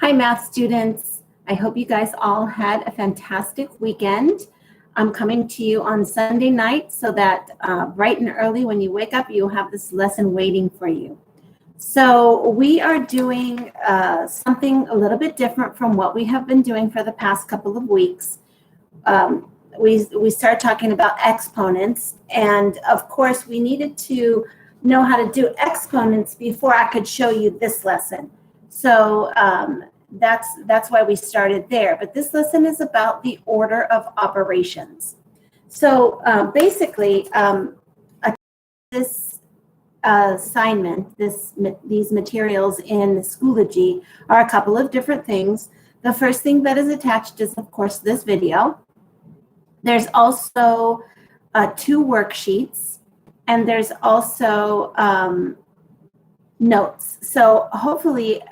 Hi, math students. I hope you guys all had a fantastic weekend. I'm coming to you on Sunday night so that bright and early when you wake up, you'll have this lesson waiting for you. So we are doing something a little bit different from what we have been doing for the past couple of weeks. We started talking about exponents, and of course we needed to know how to do exponents before I could show you this lesson. So that's why we started there. But this lesson is about the order of operations. So basically, this assignment, these materials in Schoology are a couple of different things. The first thing that is attached is, of course, this video. There's also 2 worksheets, and there's also notes. So hopefully,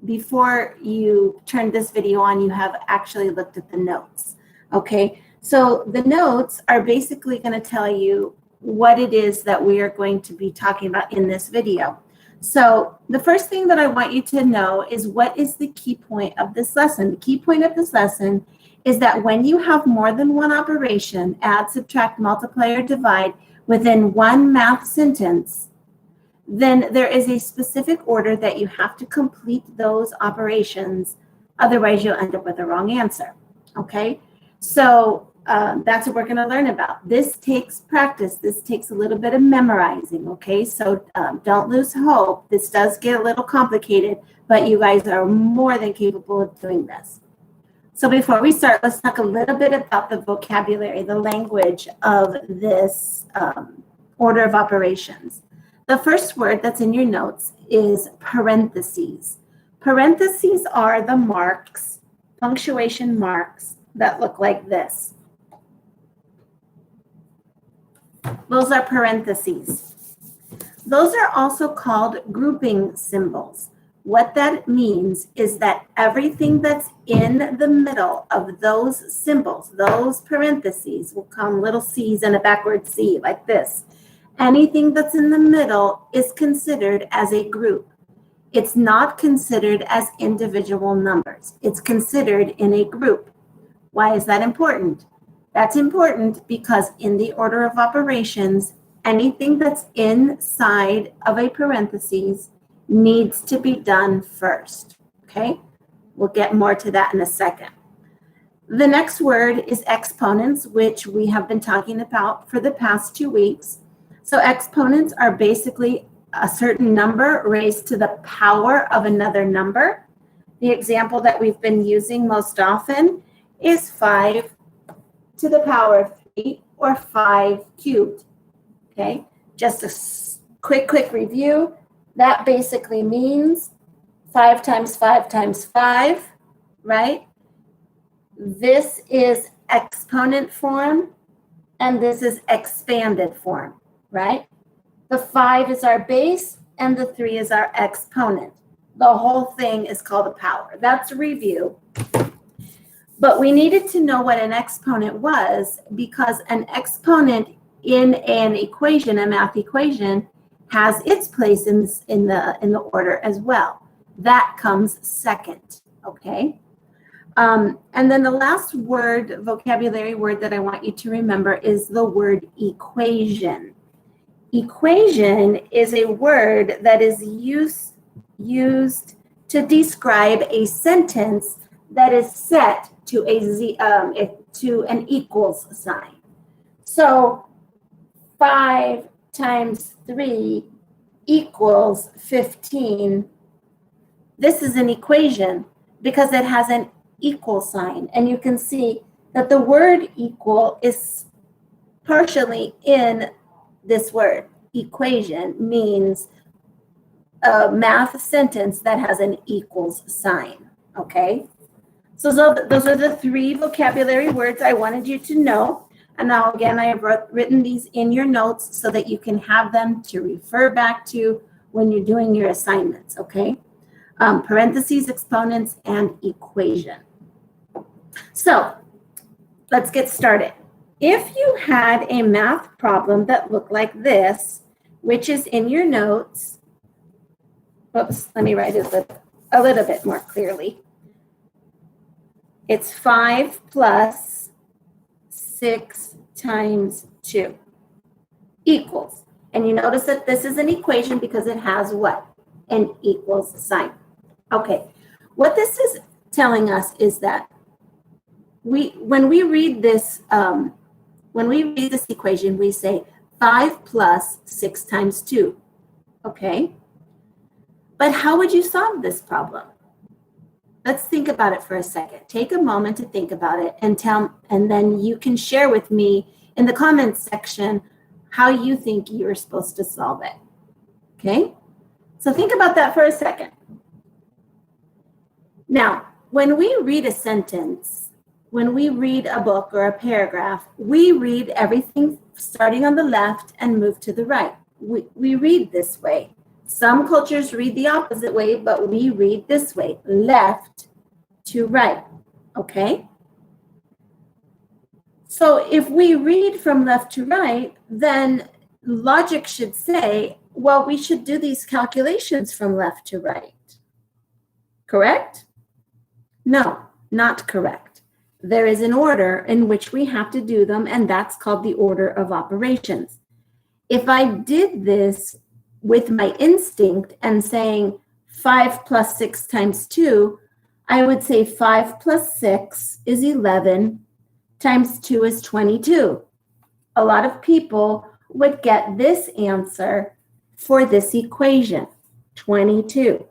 before you turn this video on, you have actually looked at the notes. Okay, so the notes are basically going to tell you what it is that we are going to be talking about in this video. So the first thing that I want you to know is what is the key point of this lesson. The key point of this lesson is that when you have more than one operation, add, subtract, multiply, or divide within one math sentence, then there is a specific order that you have to complete those operations. Otherwise, you'll end up with the wrong answer. Okay, so that's what we're going to learn about. This takes practice. This takes a little bit of memorizing. Okay, so don't lose hope. This does get a little complicated, but you guys are more than capable of doing this. So before we start, let's talk a little bit about the vocabulary, the language of this order of operations. The first word that's in your notes is parentheses. Parentheses are the marks, punctuation marks, that look like this. Those are parentheses. Those are also called grouping symbols. What that means is that everything that's in the middle of those symbols, those parentheses, will come little c's and a backward C like this. Anything that's in the middle is considered as a group. It's not considered as individual numbers. It's considered in a group. Why is that important? That's important because in the order of operations, anything that's inside of a parentheses needs to be done first. Okay? We'll get more to that in a second. The next word is exponents, which we have been talking about for the past 2 weeks. So exponents are basically a certain number raised to the power of another number. The example that we've been using most often is 5 to the power of 3 or 5 cubed. Okay, just a quick review. That basically means 5 times 5 times 5, right? This is exponent form, and this is expanded form. Right? The 5 is our base and the 3 is our exponent. The whole thing is called a power. That's a review. But we needed to know what an exponent was because an exponent in an equation, a math equation, has its place in the order as well. That comes second, okay? And then the last word, vocabulary word that I want you to remember is the word equation. Equation is a word that is used to describe a sentence that is set to to an equals sign. So 5 times 3 equals 15. This is an equation because it has an equal sign. And you can see that the word equal is partially in this word. Equation means a math sentence that has an equals sign, okay? So those are the 3 vocabulary words I wanted you to know. And now again, I have written these in your notes so that you can have them to refer back to when you're doing your assignments, okay? Parentheses, exponents, and equation. So let's get started. If you had a math problem that looked like this, which is in your notes, oops, let me write it a little bit more clearly. It's 5 plus 6 times 2 equals. And you notice that this is an equation because it has what? An equals sign. Okay, what this is telling us is that when we read this equation, we say 5 plus 6 times 2. Okay, but how would you solve this problem? Let's think about it for a second. Take a moment to think about it and then you can share with me in the comments section how you think you're supposed to solve it. Okay? So think about that for a second. Now, when we read a sentence, when we read a book or a paragraph, we read everything starting on the left and move to the right. We read this way. Some cultures read the opposite way, but we read this way, left to right, okay? So if we read from left to right, then logic should say, well, we should do these calculations from left to right. Correct? No, not correct. There is an order in which we have to do them, and that's called the order of operations. If I did this with my instinct and saying 5 plus 6 times 2, I would say 5 plus 6 is 11 times 2 is 22. A lot of people would get this answer for this equation, 22.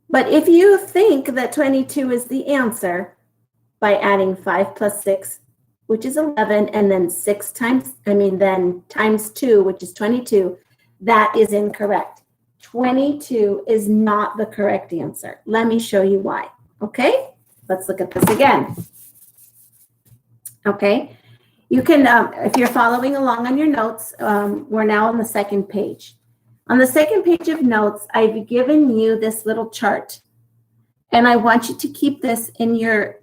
But if you think that 22 is the answer by adding 5 plus 6, which is 11, and then then times 2, which is 22, that is incorrect. 22 is not the correct answer. Let me show you why. Okay, let's look at this again. Okay, you can, if you're following along on your notes, we're now on the second page. On the second page of notes, I've given you this little chart, and I want you to keep this in your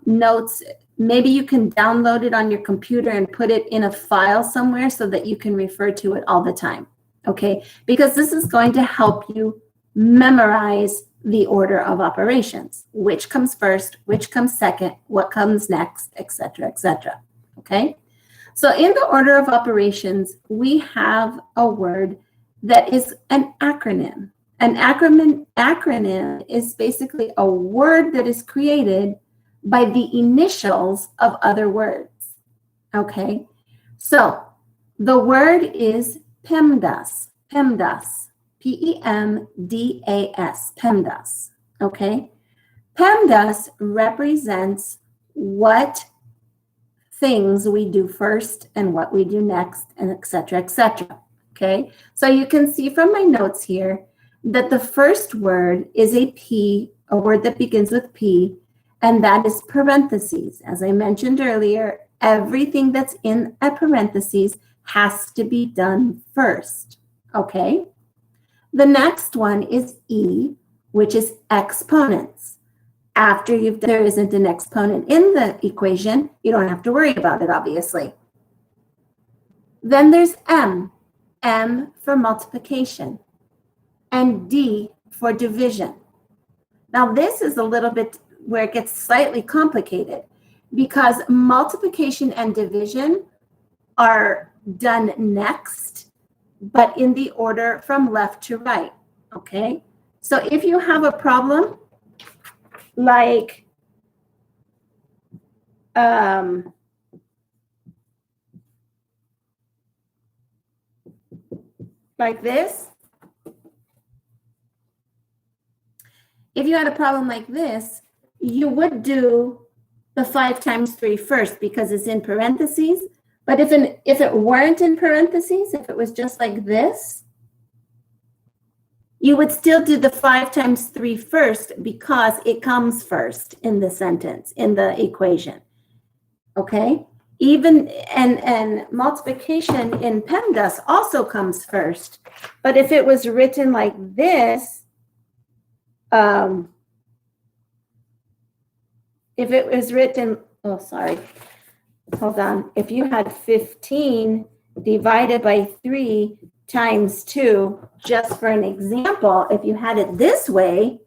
notes. Maybe you can download it on your computer and put it in a file somewhere so that you can refer to it all the time, okay? Because this is going to help you memorize the order of operations, which comes first, which comes second, what comes next, etc., okay? So in the order of operations, we have a word that is an acronym. An acronym is basically a word that is created by the initials of other words, okay? So the word is PEMDAS, P-E-M-D-A-S, PEMDAS, okay? PEMDAS represents what things we do first and what we do next, and etc., okay? So you can see from my notes here that the first word is a word that begins with P, and that is parentheses. As I mentioned earlier, everything that's in a parentheses has to be done first, okay? The next one is E, which is exponents. After there isn't an exponent in the equation, you don't have to worry about it, obviously. Then there's M for multiplication, and D for division. Now this is a little bit where it gets slightly complicated because multiplication and division are done next, but in the order from left to right, okay? So if you have a problem like this, if you had a problem like this, you would do the 5 times 3 first because it's in parentheses. But if it weren't in parentheses, if it was just like this, you would still do the 5 times 3 first because it comes first in the sentence, in the equation, okay? Even, and multiplication in PEMDAS also comes first. But if it was written like this, if it was written, oh, sorry, hold on. If you had 15 divided by 3 times 2, just for an example, if you had it this way,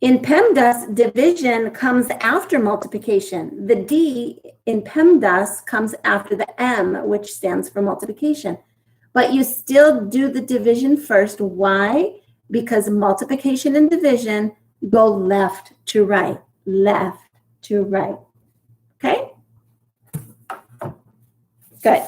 in PEMDAS, division comes after multiplication. The D in PEMDAS comes after the M, which stands for multiplication. But you still do the division first. Why? Because multiplication and division go left to right, left to right. Okay? Good.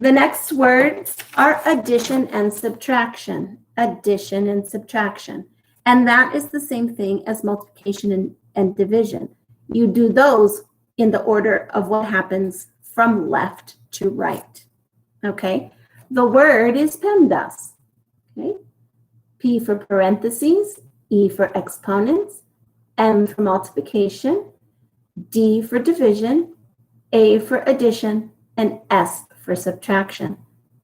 The next words are addition and subtraction. Addition and subtraction. And that is the same thing as multiplication and division. You do those in the order of what happens from left to right. Okay? The word is PEMDAS. Okay? P for parentheses, E for exponents, M for multiplication, D for division, A for addition, and S for subtraction.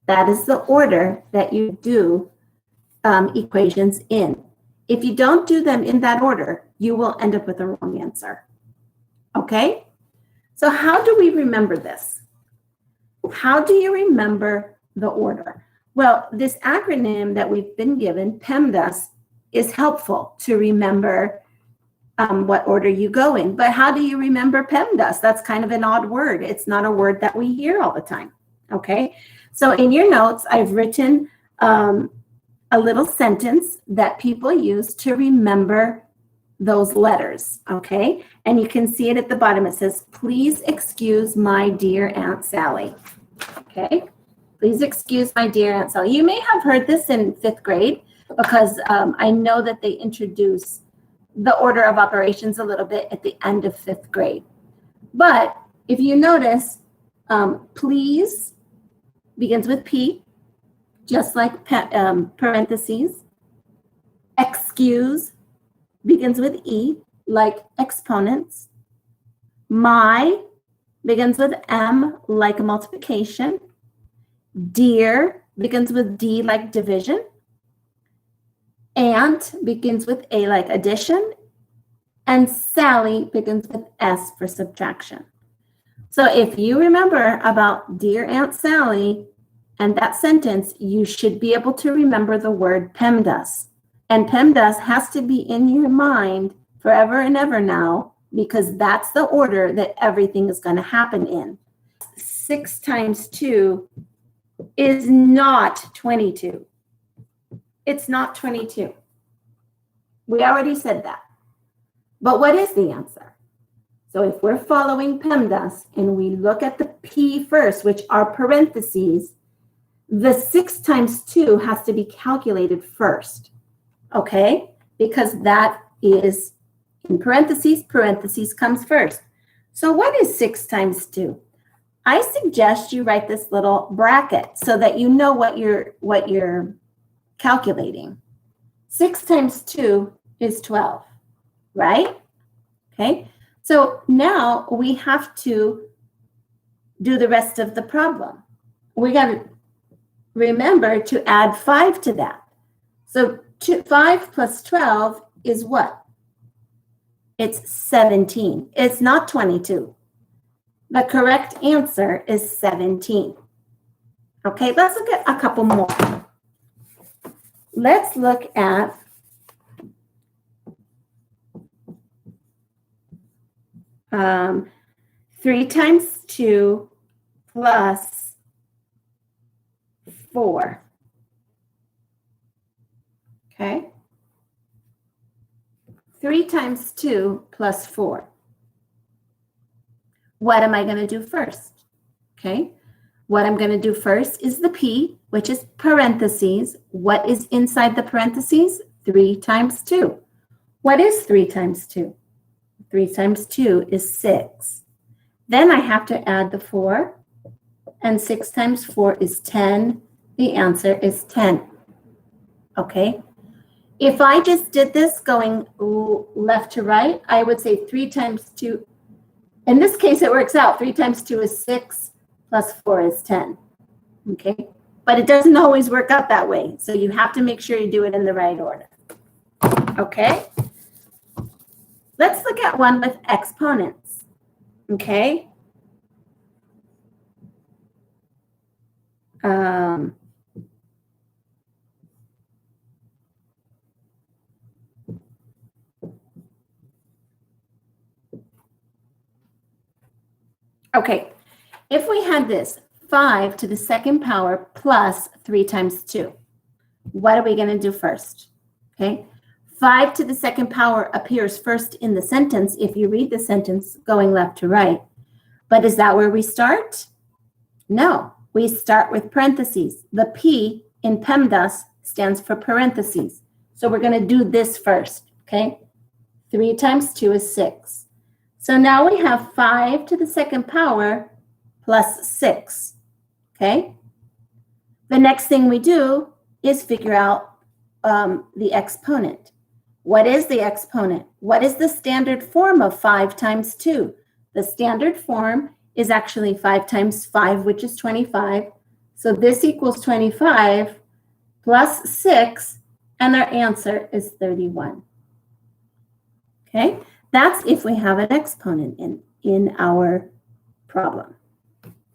That is the order that you do equations in. If you don't do them in that order, you will end up with a wrong answer. Okay? So how do we remember this? How do you remember the order? Well, this acronym that we've been given, PEMDAS, is helpful to remember what order you go in. But how do you remember PEMDAS? That's kind of an odd word. It's not a word that we hear all the time. Okay? So in your notes, I've written a little sentence that people use to remember those letters, okay? And you can see it at the bottom. It says, please excuse my dear Aunt Sally, okay? Please excuse my dear Aunt Sally. You may have heard this in 5th grade because I know that they introduce the order of operations a little bit at the end of 5th grade. But if you notice, please begins with P, just like parentheses. Excuse begins with E, like exponents. My begins with M, like multiplication. Dear begins with D, like division. Aunt begins with A, like addition. And Sally begins with S for subtraction. So if you remember about dear Aunt Sally, and that sentence, you should be able to remember the word PEMDAS. And PEMDAS has to be in your mind forever and ever now, because that's the order that everything is going to happen in. 6 times 2 is not 22. It's not 22. We already said that. But what is the answer? So if we're following PEMDAS and we look at the P first, which are parentheses, the 6 times 2 has to be calculated first, okay? Because that is in parentheses, parentheses comes first. So what is 6 times 2? I suggest you write this little bracket so that you know what you're calculating. 6 times 2 is 12, right? Okay, so now we have to do the rest of the problem. We got to remember to add 5 to that. So 5 plus 12 is what? It's 17. It's not 22. The correct answer is 17. Okay, let's look at a couple more. Let's look at um, 3 times 2 plus 4. Okay. 3 times 2 plus 4. What am I going to do first? Okay. What I'm going to do first is the P, which is parentheses. What is inside the parentheses? 3 times 2. What is 3 times 2? 3 times 2 is 6. Then I have to add the 4. And 6 times 4 is 10. The answer is 10. Okay. If I just did this going left to right, I would say 3 times 2. In this case, it works out. 3 times 2 is 6, plus 4 is 10. Okay? But it doesn't always work out that way. So you have to make sure you do it in the right order. Okay? Let's look at one with exponents. Okay? Um, okay, if we had this 5 to the second power plus 3 times 2, what are we going to do first? Okay, 5 to the second power appears first in the sentence if you read the sentence going left to right. But is that where we start? No, we start with parentheses. The P in PEMDAS stands for parentheses. So we're going to do this first, okay? 3 times 2 is 6. So now we have 5 to the second power plus 6, okay? The next thing we do is figure out the exponent. What is the exponent? What is the standard form of 5 times 2? The standard form is actually 5 times 5, which is 25. So this equals 25 plus 6, and our answer is 31. Okay, that's if we have an exponent in our problem.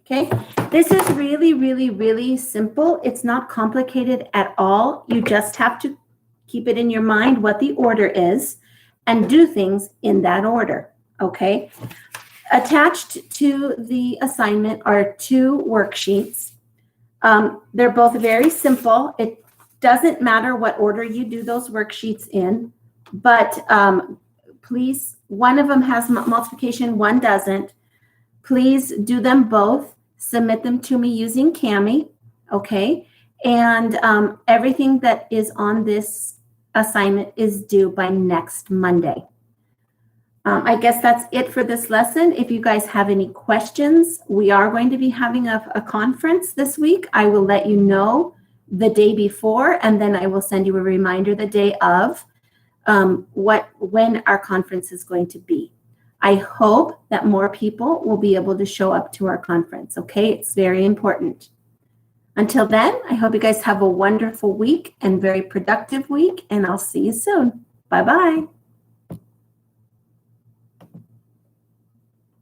Okay, this is really, really, really simple. It's not complicated at all. You just have to keep it in your mind what the order is and do things in that order. Okay, attached to the assignment are 2 worksheets. They're both very simple. It doesn't matter what order you do those worksheets in, but please, one of them has multiplication, one doesn't. Please do them both. Submit them to me using Kami, okay? And everything that is on this assignment is due by next Monday. I guess that's it for this lesson. If you guys have any questions, we are going to be having a conference this week. I will let you know the day before, and then I will send you a reminder the day of when our conference is going to be. I hope that more people will be able to show up to our conference, okay? It's very important. Until then, I hope you guys have a wonderful week and very productive week, and I'll see you soon. Bye-bye.